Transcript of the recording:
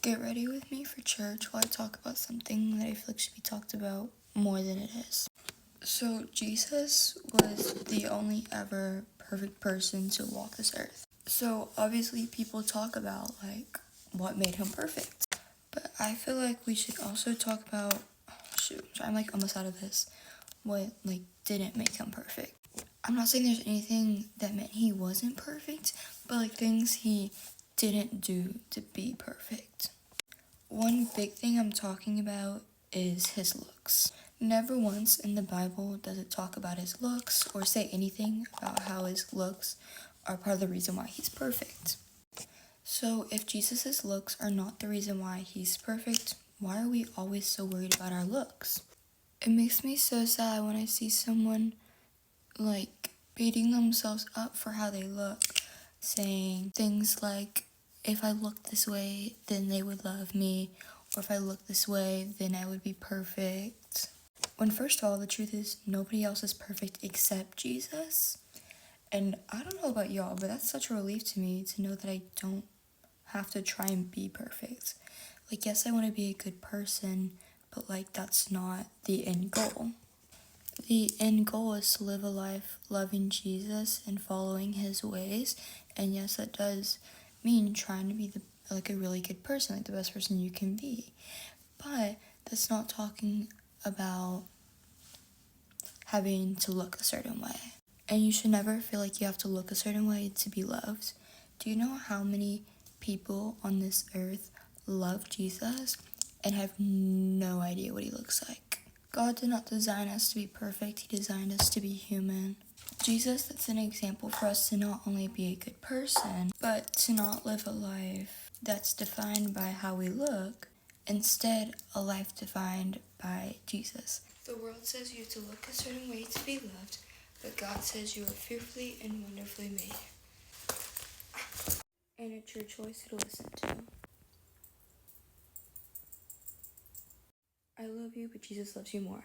Get ready with me for church while I talk about something that I feel like should be talked about more than it is. So Jesus was the only ever perfect person to walk this earth. So obviously people talk about like what made him perfect. But I feel like we should also talk about, I'm like almost out of this, what like didn't make him perfect. I'm not saying there's anything that meant he wasn't perfect, but like things he didn't do to be perfect. One big thing I'm talking about is his looks. Never once in the Bible does it talk about his looks or say anything about how his looks are part of the reason why he's perfect. So if Jesus' looks are not the reason why he's perfect, why are we always so worried about our looks? It makes me so sad when I see someone like beating themselves up for how they look, saying things like, if I look this way, then they would love me, or if I look this way, then I would be perfect. When first of all, the truth is nobody else is perfect except Jesus. And I don't know about y'all, but that's such a relief to me to know that I don't have to try and be perfect. Like, yes, I want to be a good person, but like that's not the end goal. The end goal is to live a life loving Jesus and following his ways. And yes, that does mean trying to be a really good person, like the best person you can be. But that's not talking about having to look a certain way. And you should never feel like you have to look a certain way to be loved. Do you know how many people on this earth love Jesus and have no idea what he looks like? God did not design us to be perfect, he designed us to be human. Jesus sets an example for us to not only be a good person, but to not live a life that's defined by how we look, instead a life defined by Jesus. The world says you have to look a certain way to be loved, but God says you are fearfully and wonderfully made. And it's your choice to listen to. I love you, but Jesus loves you more.